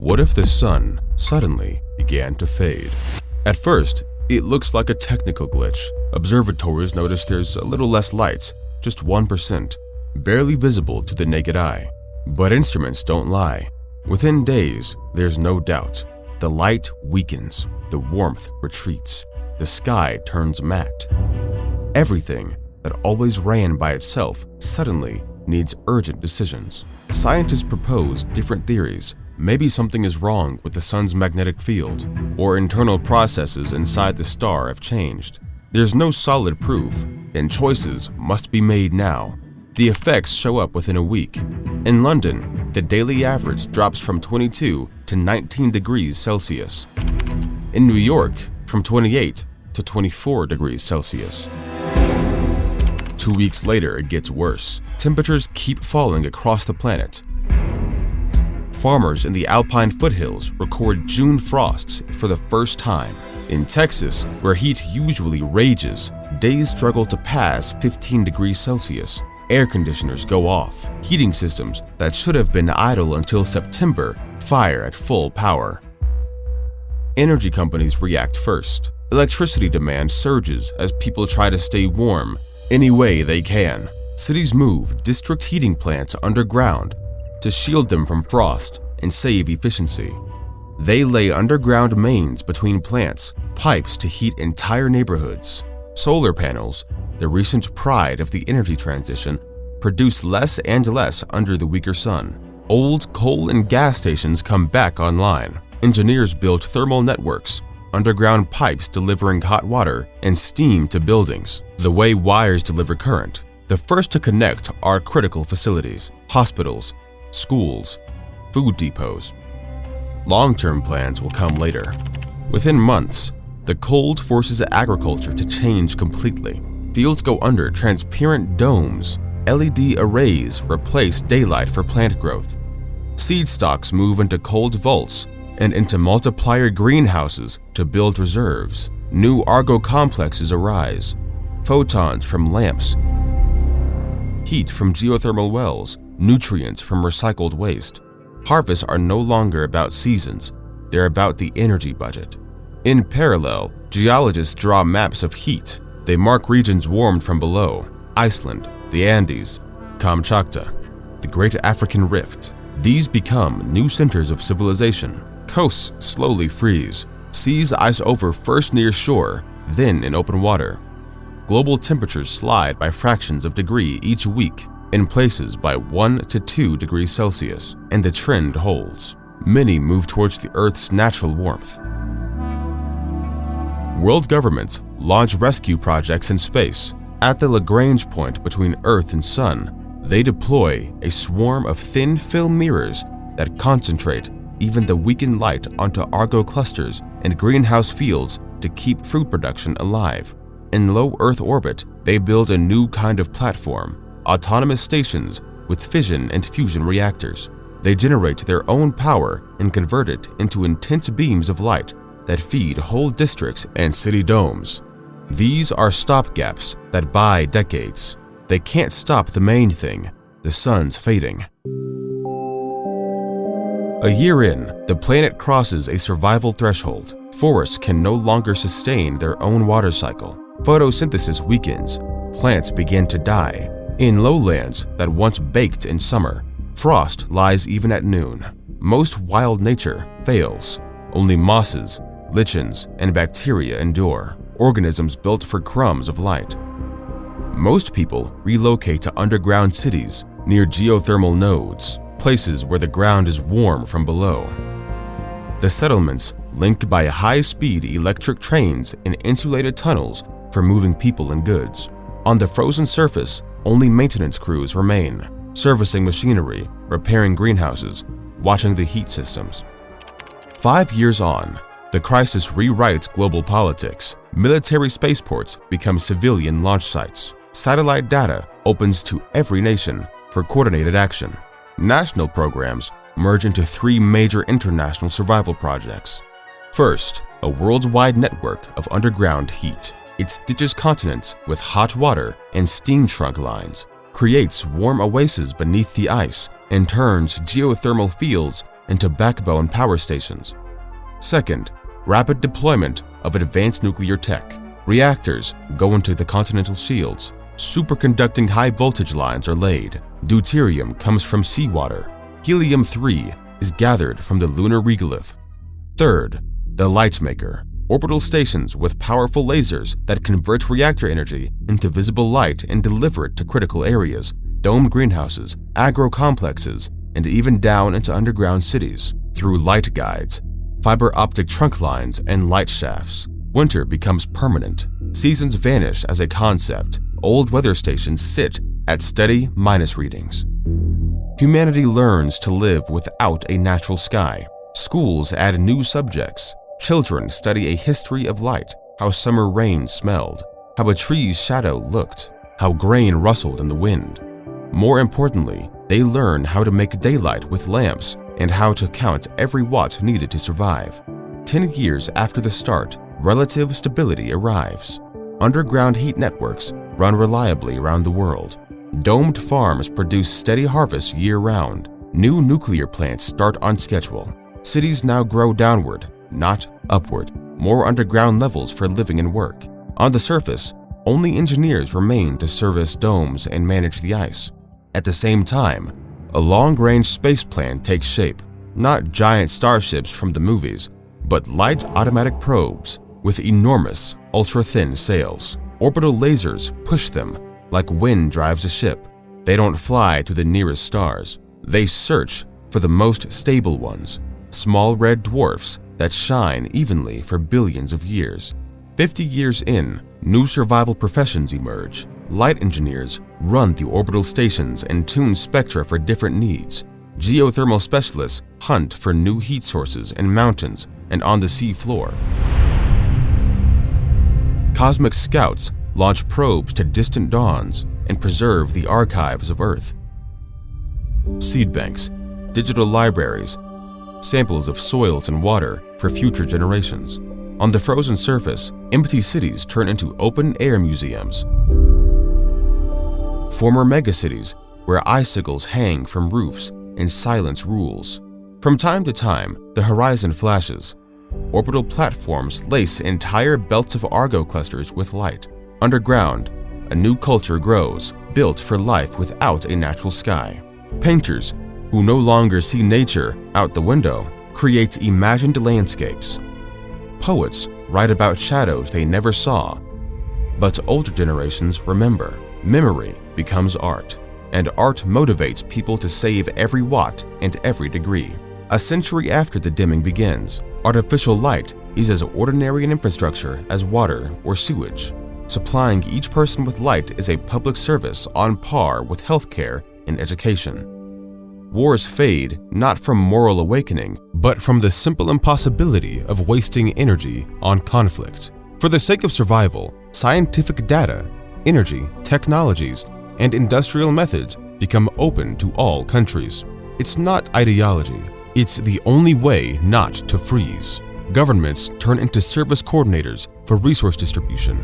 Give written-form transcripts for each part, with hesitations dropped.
What if the sun suddenly began to fade? At first, it looks like a technical glitch. Observatories notice there's a little less light, just 1%, barely visible to the naked eye. But instruments don't lie. Within days, there's no doubt. The light weakens, the warmth retreats, the sky turns matte. Everything that always ran by itself suddenly needs urgent decisions. Scientists propose different theories. Maybe something is wrong with the sun's magnetic field, or internal processes inside the star have changed. There's no solid proof, and choices must be made now. The effects show up within a week. In London, the daily average drops from 22 to 19 degrees Celsius. In New York, from 28 to 24 degrees Celsius. 2 weeks later, it gets worse. Temperatures keep falling across the planet. Farmers in the Alpine foothills record June frosts for the first time. In Texas, where heat usually rages, days struggle to pass 15 degrees Celsius. Air conditioners go off. Heating systems that should have been idle until September fire at full power. Energy companies react first. Electricity demand surges as people try to stay warm any way they can. Cities move district heating plants underground to shield them from frost and save efficiency. They lay underground mains between plants, pipes to heat entire neighborhoods. Solar panels, the recent pride of the energy transition, produce less and less under the weaker sun. Old coal and gas stations come back online. Engineers build thermal networks, underground pipes delivering hot water and steam to buildings, the way wires deliver current. The first to connect are critical facilities, hospitals, schools, food depots. Long-term plans will come later. Within months, the cold forces agriculture to change completely. Fields go under transparent domes. LED arrays replace daylight for plant growth. Seed stocks move into cold vaults and into multiplier greenhouses to build reserves. New Argo complexes arise. Photons from lamps, heat from geothermal wells, nutrients from recycled waste. Harvests are no longer about seasons, they're about the energy budget. In parallel, geologists draw maps of heat. They mark regions warmed from below: Iceland, the Andes, Kamchatka, the Great African Rift. These become new centers of civilization. Coasts slowly freeze. Seas ice over first near shore, then in open water. Global temperatures slide by fractions of degree each week, in places by 1 to 2 degrees Celsius, and the trend holds. Many move towards the Earth's natural warmth. World governments launch rescue projects in space. At the Lagrange point between Earth and Sun, they deploy a swarm of thin film mirrors that concentrate even the weakened light onto Argo clusters and greenhouse fields to keep fruit production alive. In low Earth orbit, they build a new kind of platform, autonomous stations with fission and fusion reactors. They generate their own power and convert it into intense beams of light that feed whole districts and city domes. These are stopgaps that buy decades. They can't stop the main thing, the sun's fading. A year in, the planet crosses a survival threshold. Forests can no longer sustain their own water cycle. Photosynthesis weakens. Plants begin to die. In lowlands that once baked in summer, frost lies even at noon. Most wild nature fails. Only mosses, lichens, and bacteria endure, organisms built for crumbs of light. Most people relocate to underground cities near geothermal nodes, places where the ground is warm from below. The settlements linked by high-speed electric trains and insulated tunnels for moving people and goods. On the frozen surface, only maintenance crews remain, servicing machinery, repairing greenhouses, watching the heat systems. 5 years on, the crisis rewrites global politics. Military spaceports become civilian launch sites. Satellite data opens to every nation for coordinated action. National programs merge into 3 major international survival projects. First, a worldwide network of underground heat. It stitches continents with hot water and steam trunk lines, creates warm oases beneath the ice, and turns geothermal fields into backbone power stations. Second, rapid deployment of advanced nuclear tech. Reactors go into the continental shields. Superconducting high-voltage lines are laid. Deuterium comes from seawater. Helium-3 is gathered from the lunar regolith. Third, the light maker. Orbital stations with powerful lasers that convert reactor energy into visible light and deliver it to critical areas, domed greenhouses, agro-complexes, and even down into underground cities. Through light guides, fiber optic trunk lines, and light shafts, winter becomes permanent. Seasons vanish as a concept. Old weather stations sit at steady minus readings. Humanity learns to live without a natural sky. Schools add new subjects. Children study a history of light, how summer rain smelled, how a tree's shadow looked, how grain rustled in the wind. More importantly, they learn how to make daylight with lamps and how to count every watt needed to survive. 10 years after the start, relative stability arrives. Underground heat networks run reliably around the world. Domed farms produce steady harvests year-round. New nuclear plants start on schedule. Cities now grow downward, not upward. More underground levels for living and work. On the surface, only engineers remain to service domes and manage the ice. At the same time, a long-range space plan takes shape. Not giant starships from the movies, but light automatic probes with enormous, ultra-thin sails. Orbital lasers push them like wind drives a ship. They don't fly to the nearest stars. They search for the most stable ones, small red dwarfs that shine evenly for billions of years. 50 years in, new survival professions emerge. Light engineers run the orbital stations and tune spectra for different needs. Geothermal specialists hunt for new heat sources in mountains and on the sea floor. Cosmic scouts launch probes to distant dawns and preserve the archives of Earth. Seed banks, digital libraries, samples of soils and water for future generations. On the frozen surface, empty cities turn into open-air museums. Former megacities where icicles hang from roofs and silence rules. From time to time, the horizon flashes. Orbital platforms lace entire belts of Argo clusters with light. Underground, a new culture grows, built for life without a natural sky. Painters, who no longer see nature out the window, create imagined landscapes. Poets write about shadows they never saw. But older generations remember. Memory becomes art, and art motivates people to save every watt and every degree. A century after the dimming begins, artificial light is as ordinary an infrastructure as water or sewage. Supplying each person with light is a public service on par with healthcare and education. Wars fade not from moral awakening, but from the simple impossibility of wasting energy on conflict. For the sake of survival, scientific data, energy, technologies, and industrial methods become open to all countries. It's not ideology. It's the only way not to freeze. Governments turn into service coordinators for resource distribution.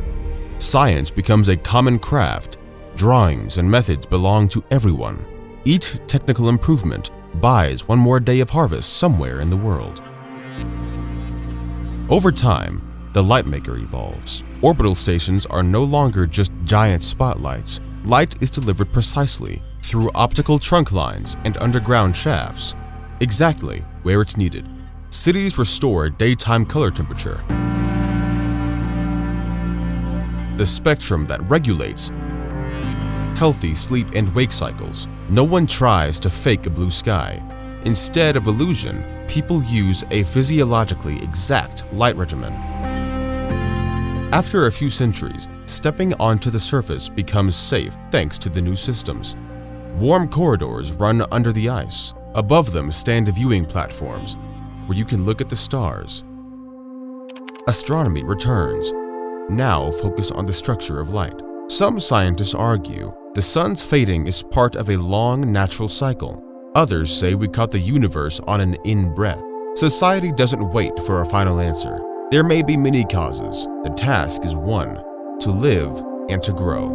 Science becomes a common craft. Drawings and methods belong to everyone. Each technical improvement buys one more day of harvest somewhere in the world. Over time, the light maker evolves. Orbital stations are no longer just giant spotlights. Light is delivered precisely through optical trunk lines and underground shafts, exactly where it's needed. Cities restore daytime color temperature, the spectrum that regulates healthy sleep and wake cycles. No one tries to fake a blue sky. Instead of illusion, people use a physiologically exact light regimen. After a few centuries, stepping onto the surface becomes safe thanks to the new systems. Warm corridors run under the ice. Above them stand viewing platforms where you can look at the stars. Astronomy returns, now focused on the structure of light. Some scientists argue the sun's fading is part of a long natural cycle. Others say we caught the universe on an in-breath. Society doesn't wait for a final answer. There may be many causes. The task is one: to live and to grow.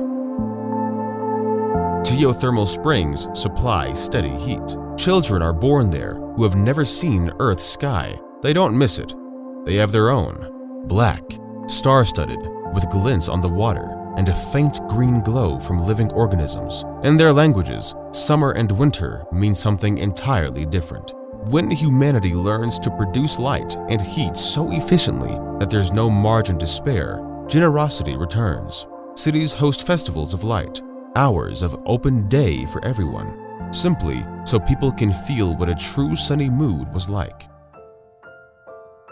Geothermal springs supply steady heat. Children are born there who have never seen Earth's sky. They don't miss it. They have their own, black, star-studded, with glints on the water and a faint green glow from living organisms. In their languages, summer and winter mean something entirely different. When humanity learns to produce light and heat so efficiently that there's no margin to spare, generosity returns. Cities host festivals of light, hours of open day for everyone, simply so people can feel what a true sunny mood was like.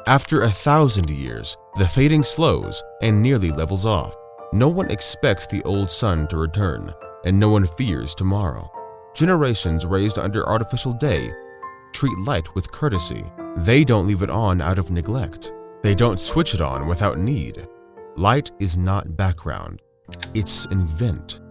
After 1,000 years, the fading slows and nearly levels off. No one expects the old sun to return, and no one fears tomorrow. Generations raised under artificial day treat light with courtesy. They don't leave it on out of neglect. They don't switch it on without need. Light is not background, it's an event.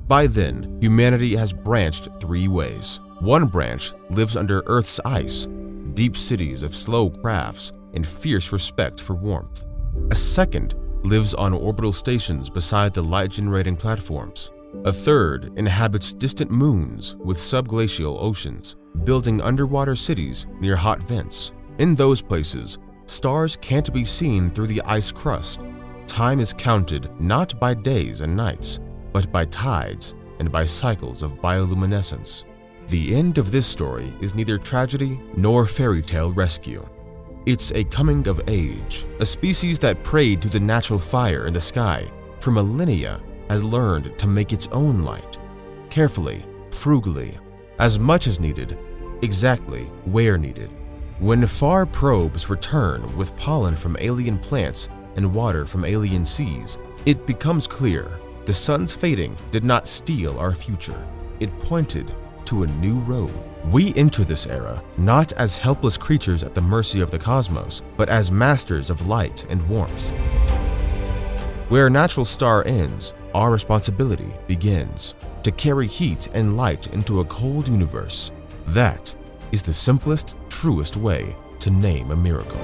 By then, humanity has branched 3 ways. One branch lives under Earth's ice, deep cities of slow crafts and fierce respect for warmth. A second lives on orbital stations beside the light-generating platforms. A third inhabits distant moons with subglacial oceans, building underwater cities near hot vents. In those places, stars can't be seen through the ice crust. Time is counted not by days and nights, but by tides and by cycles of bioluminescence. The end of this story is neither tragedy nor fairy tale rescue. It's a coming of age. A species that prayed to the natural fire in the sky for millennia has learned to make its own light, carefully, frugally, as much as needed, exactly where needed. When far probes return with pollen from alien plants and water from alien seas, it becomes clear the sun's fading did not steal our future. It pointed to a new road. We enter this era not as helpless creatures at the mercy of the cosmos, but as masters of light and warmth. Where a natural star ends, our responsibility begins to carry heat and light into a cold universe. That is the simplest, truest way to name a miracle.